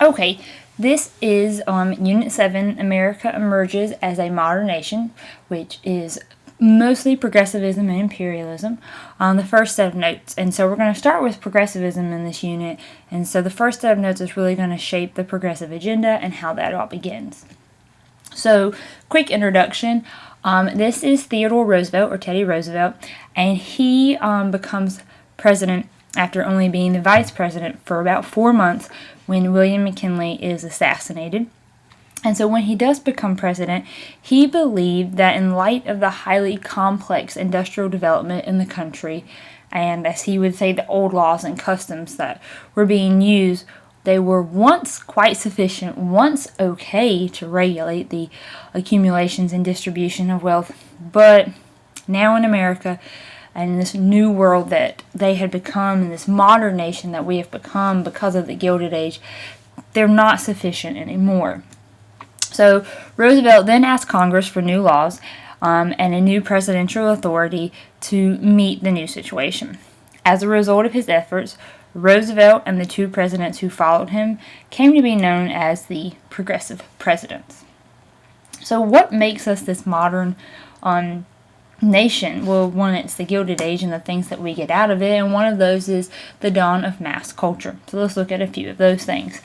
Okay, this is Unit 7, America Emerges as a Modern Nation, which is mostly progressivism and imperialism, on the first set of notes. And so we're going to start with progressivism in this unit. And so the first set of notes is really going to shape the progressive agenda and how that all begins. So, quick introduction. This is Theodore Roosevelt, or Teddy Roosevelt, and he becomes president after only being the vice president for about 4 months when William McKinley is assassinated. And so when he does become president, he believed that in light of the highly complex industrial development in the country, and as he would say, the old laws and customs that were being used, they were once quite sufficient, once okay to regulate the accumulations and distribution of wealth, but now in America, and in this new world that they had become, in this modern nation that we have become because of the Gilded Age, they're not sufficient anymore. So Roosevelt then asked Congress for new laws and a new presidential authority to meet the new situation. As a result of his efforts, Roosevelt and the two presidents who followed him came to be known as the Progressive Presidents. So what makes us this modern nation? Well, one, it's the Gilded Age and the things that we get out of it, and one of those is the dawn of mass culture. So let's look at a few of those things.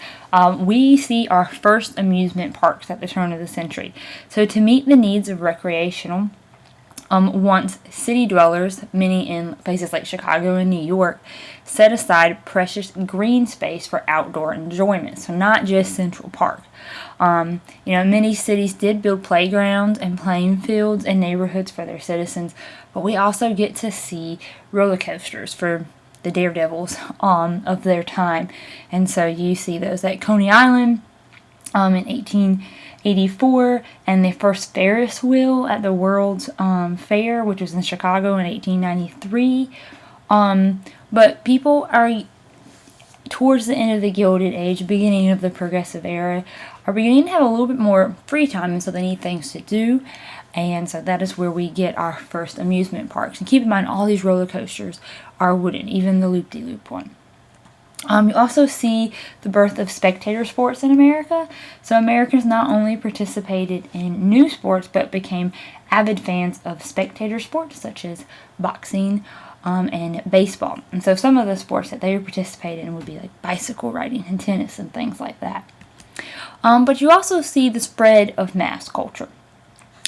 We see our first amusement parks at the turn of the century. So to meet the needs of recreational, once city dwellers, many in places like Chicago and New York, set aside precious green space for outdoor enjoyment. So not just Central Park. Many cities did build playgrounds and playing fields and neighborhoods for their citizens, but we also get to see roller coasters for the daredevils of their time. And so you see those at Coney Island in 1884, and the first Ferris wheel at the World's Fair, which was in Chicago in 1893. But people are, towards the end of the Gilded Age, beginning of the Progressive Era, are beginning to have a little bit more free time, and so they need things to do. And so that is where we get our first amusement parks. And keep in mind, all these roller coasters are wooden, even the loop-de-loop one. You also see the birth of spectator sports in America. So Americans not only participated in new sports, but became avid fans of spectator sports, such as boxing and baseball. And so some of the sports that they participated in would be like bicycle riding and tennis and things like that. But you also see the spread of mass culture.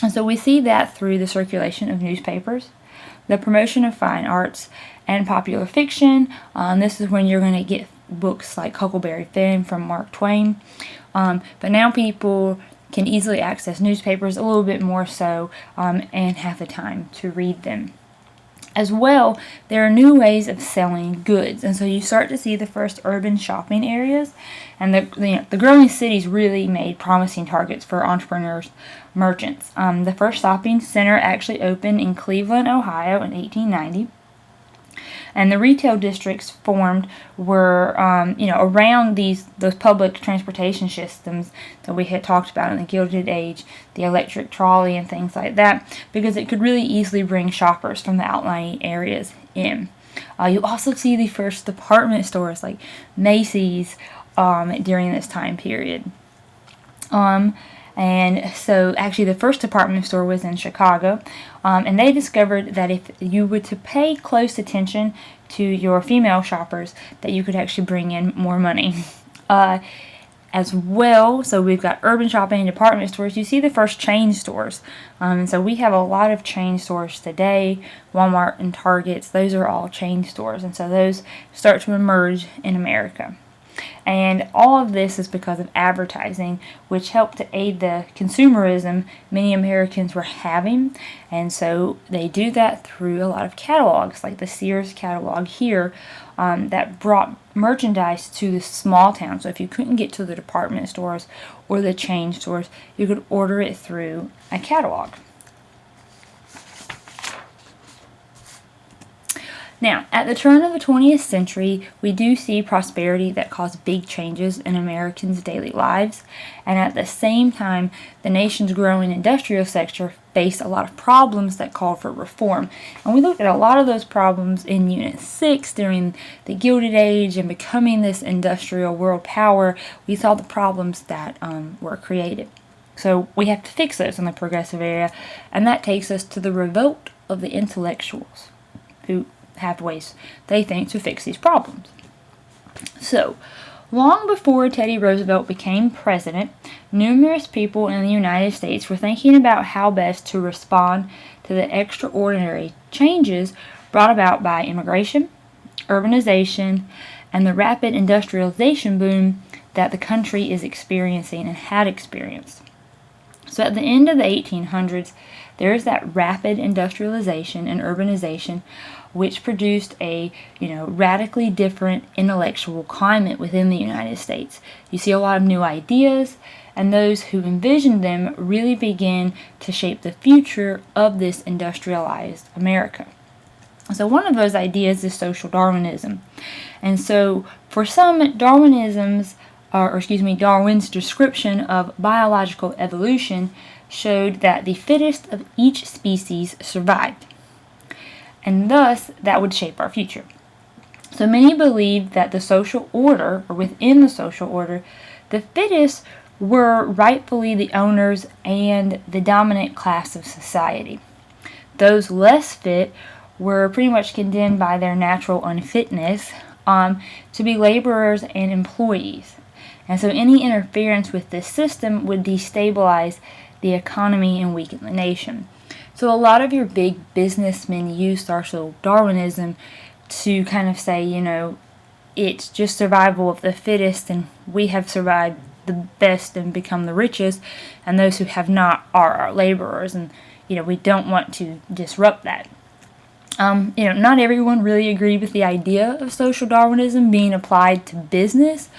And so we see that through the circulation of newspapers, the promotion of fine arts, and popular fiction. This is when you're going to get books like Huckleberry Finn from Mark Twain. But now people can easily access newspapers a little bit more so and have the time to read them. As well, there are new ways of selling goods, and so you start to see the first urban shopping areas, and the growing cities really made promising targets for entrepreneurs, merchants. The first shopping center actually opened in Cleveland, Ohio in 1890. And the retail districts formed were, around those public transportation systems that we had talked about in the Gilded Age, the electric trolley and things like that, because it could really easily bring shoppers from the outlying areas in. You also see the first department stores like Macy's during this time period. And so actually the first department store was in Chicago, and they discovered that if you were to pay close attention to your female shoppers, that you could actually bring in more money. As well, so we've got urban shopping and department stores. You see the first chain stores. And so we have a lot of chain stores today. Walmart and Targets, those are all chain stores. And so those start to emerge in America. And all of this is because of advertising, which helped to aid the consumerism many Americans were having. And so they do that through a lot of catalogs, like the Sears catalog here, that brought merchandise to the small town. So if you couldn't get to the department stores or the chain stores, you could order it through a catalog. Now, at the turn of the 20th century, we do see prosperity that caused big changes in Americans' daily lives, and at the same time, the nation's growing industrial sector faced a lot of problems that called for reform. And we looked at a lot of those problems in Unit 6 during the Gilded Age and becoming this industrial world power. We saw the problems that were created. So we have to fix those in the progressive area, and that takes us to the revolt of the intellectuals, who have ways, they think, to fix these problems. So, long before Teddy Roosevelt became president, numerous people in the United States were thinking about how best to respond to the extraordinary changes brought about by immigration, urbanization, and the rapid industrialization boom that the country is experiencing and had experienced. So at the end of the 1800s, there is that rapid industrialization and urbanization, which produced a radically different intellectual climate within the United States. You see a lot of new ideas, and those who envisioned them really began to shape the future of this industrialized America. So one of those ideas is social Darwinism. And so for some, Darwin's description of biological evolution showed that the fittest of each species survived, and thus that would shape our future. So many believed that the social order, or within the social order, the fittest were rightfully the owners and the dominant class of society. Those less fit were pretty much condemned by their natural unfitness to be laborers and employees. And so any interference with this system would destabilize the economy and weaken the nation. So a lot of your big businessmen use social Darwinism to kind of say, it's just survival of the fittest, and we have survived the best and become the richest, and those who have not are our laborers, and we don't want to disrupt that. Not everyone really agreed with the idea of social Darwinism being applied to business,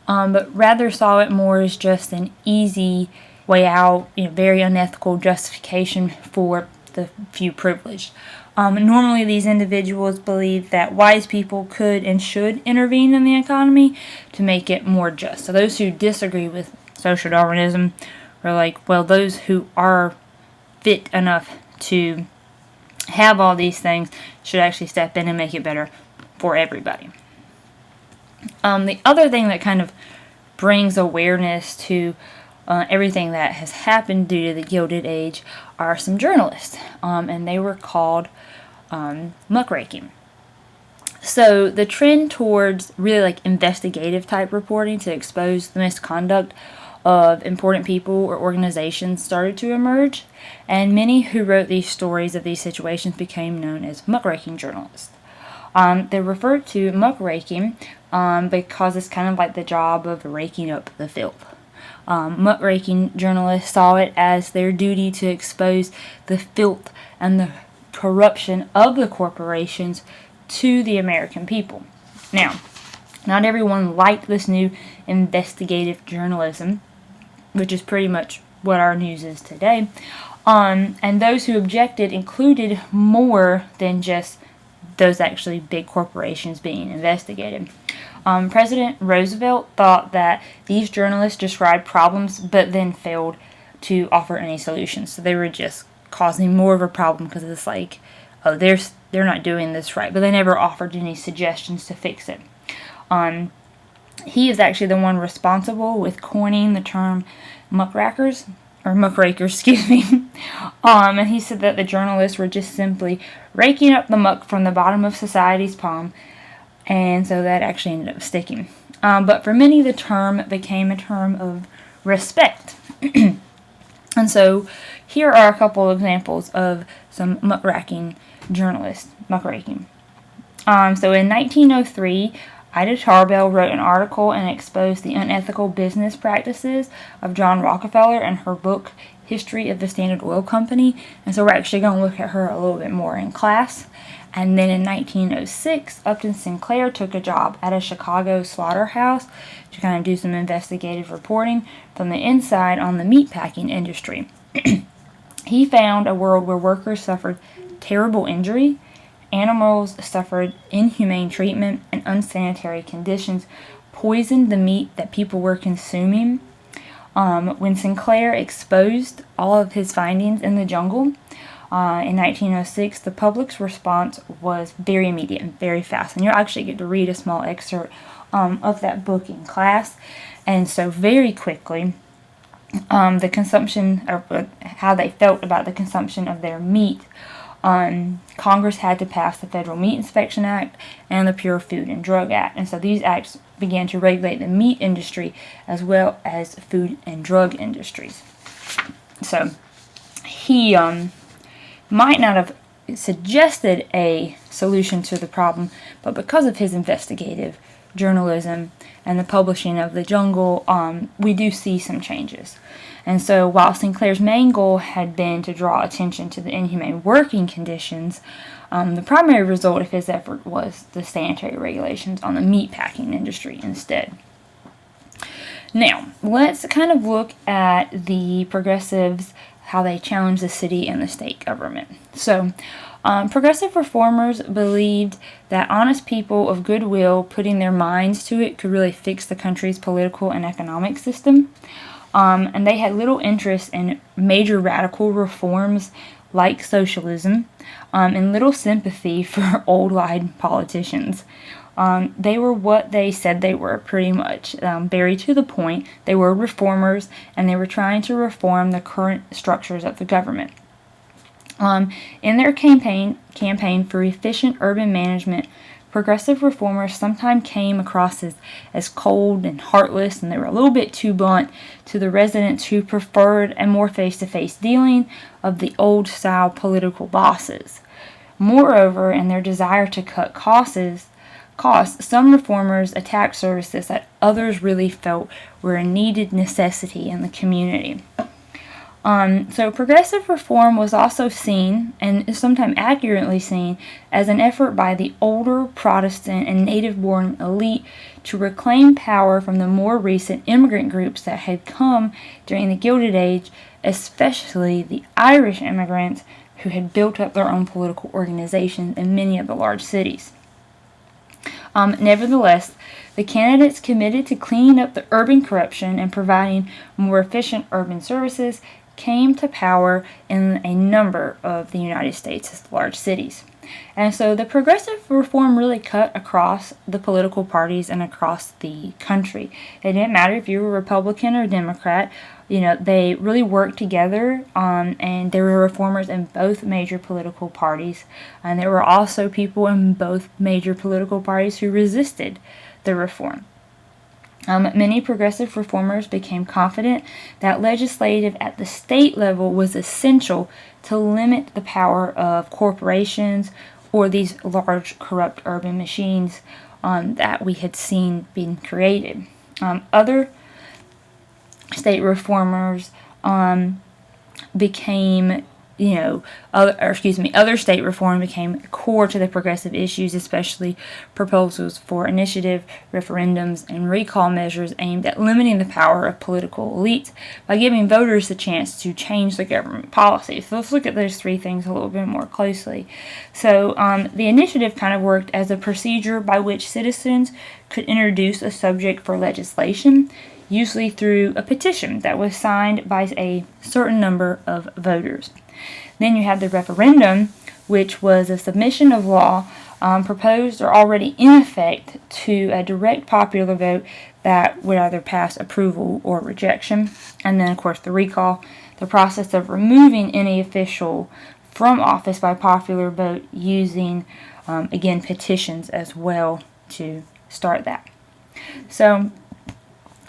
but rather saw it more as just an easy way out, very unethical justification for the few privileged. Normally these individuals believe that wise people could and should intervene in the economy to make it more just. So those who disagree with social Darwinism are like, well, those who are fit enough to have all these things should actually step in and make it better for everybody. The other thing that kind of brings awareness to everything that has happened due to the Gilded Age are some journalists, and they were called muckraking. So the trend towards really like investigative type reporting to expose the misconduct of important people or organizations started to emerge, and many who wrote these stories of these situations became known as muckraking journalists. They're referred to muckraking because it's kind of like the job of raking up the filth. Muckraking journalists saw it as their duty to expose the filth and the corruption of the corporations to the American people. Now, not everyone liked this new investigative journalism, which is pretty much what our news is today. And those who objected included more than just those actually big corporations being investigated. President Roosevelt thought that these journalists described problems but then failed to offer any solutions. So they were just causing more of a problem because it's like, oh, they're not doing this right. But they never offered any suggestions to fix it. He is actually the one responsible with coining the term muckrakers, excuse me. And he said that the journalists were just simply raking up the muck from the bottom of society's palm, and so that actually ended up sticking. But for many, the term became a term of respect. And so here are a couple of examples of some muckraking journalists, muckraking. So in 1903, Ida Tarbell wrote an article and exposed the unethical business practices of John Rockefeller in her book, History of the Standard Oil Company. And so we're actually going to look at her a little bit more in class. And then in 1906, Upton Sinclair took a job at a Chicago slaughterhouse to kind of do some investigative reporting from the inside on the meatpacking industry. He found a world where workers suffered terrible injury, animals suffered inhumane treatment, and unsanitary conditions poisoned the meat that people were consuming. When Sinclair exposed all of his findings in the jungle in 1906, the public's response was very immediate and very fast. And you'll actually get to read a small excerpt of that book in class. And so very quickly, the consumption, or how they felt about the consumption of their meat, Congress had to pass the Federal Meat Inspection Act and the Pure Food and Drug Act. And so these acts began to regulate the meat industry as well as food and drug industries. So he might not have suggested a solution to the problem, but because of his investigative journalism and the publishing of The Jungle, we do see some changes. And so while Sinclair's main goal had been to draw attention to the inhumane working conditions, the primary result of his effort was the sanitary regulations on the meatpacking industry instead. Now, let's kind of look at the progressives, how they challenged the city and the state government. So, progressive reformers believed that honest people of goodwill putting their minds to it could really fix the country's political and economic system. And they had little interest in major radical reforms like socialism, and little sympathy for old-line politicians. They were what they said they were, pretty much. Very to the point. They were reformers, and they were trying to reform the current structures of the government. In their campaign for efficient urban management, progressive reformers sometimes came across as cold and heartless, and they were a little bit too blunt to the residents who preferred a more face-to-face dealing of the old-style political bosses. Moreover, in their desire to cut costs, some reformers attacked services that others really felt were a needed necessity in the community. So progressive reform was also seen, and is sometimes accurately seen, as an effort by the older Protestant and native-born elite to reclaim power from the more recent immigrant groups that had come during the Gilded Age, especially the Irish immigrants who had built up their own political organizations in many of the large cities. Nevertheless, the candidates committed to cleaning up the urban corruption and providing more efficient urban services came to power in a number of the United States' large cities. And so the progressive reform really cut across the political parties and across the country. It didn't matter if you were Republican or Democrat. They really worked together, and there were reformers in both major political parties. And there were also people in both major political parties who resisted the reform. Many progressive reformers became confident that legislative at the state level was essential to limit the power of corporations or these large corrupt urban machines that we had seen being created. Other state reformers became other state reform became core to the progressive issues, especially proposals for initiative, referendums, and recall measures aimed at limiting the power of political elites by giving voters the chance to change the government policy. So let's look at those three things a little bit more closely. So the initiative kind of worked as a procedure by which citizens could introduce a subject for legislation, usually through a petition that was signed by a certain number of voters. Then you have the referendum, which was a submission of law proposed or already in effect to a direct popular vote that would either pass approval or rejection. And then, of course, the recall, the process of removing any official from office by popular vote using, again, petitions as well to start that. So,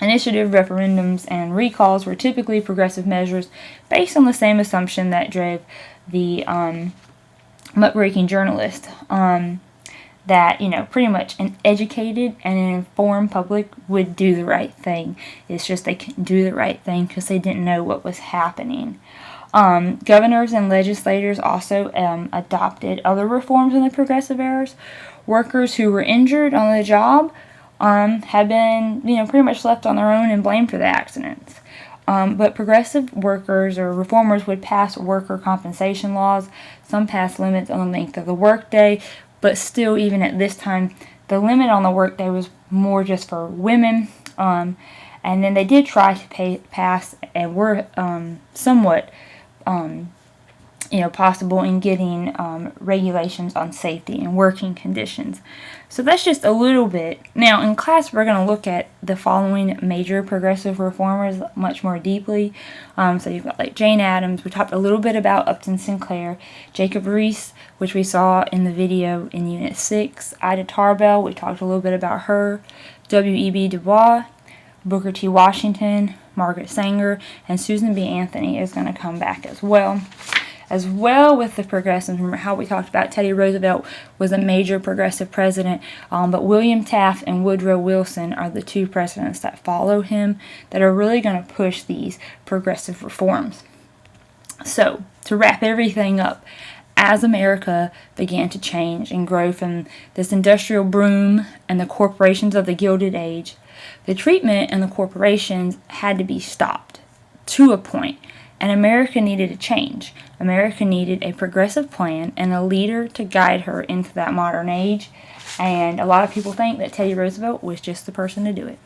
initiative, referendums, and recalls were typically progressive measures based on the same assumption that drove the muckraking journalist, that, pretty much an educated and an informed public would do the right thing. It's just they couldn't do the right thing because they didn't know what was happening. Governors and legislators also adopted other reforms in the progressive eras. Workers who were injured on the job had been, pretty much left on their own and blamed for the accidents. But progressive workers or reformers would pass worker compensation laws. Some passed limits on the length of the workday, but still, even at this time, the limit on the workday was more just for women. And then they did try to pass and were somewhat possible in getting regulations on safety and working conditions. So that's just a little bit. Now in class we're going to look at the following major progressive reformers much more deeply. So you've got like Jane Addams. We talked a little bit about Upton Sinclair. Jacob Riis, which we saw in the video in Unit 6. Ida Tarbell, we talked a little bit about her. W.E.B. Du Bois, Booker T. Washington, Margaret Sanger, and Susan B. Anthony is going to come back as well. As well with the progressives, remember how we talked about Teddy Roosevelt was a major progressive president, but William Taft and Woodrow Wilson are the two presidents that follow him that are really going to push these progressive reforms. So, to wrap everything up, as America began to change and grow from this industrial boom and the corporations of the Gilded Age, the treatment and the corporations had to be stopped to a point. And America needed a change. America needed a progressive plan and a leader to guide her into that modern age. And a lot of people think that Teddy Roosevelt was just the person to do it.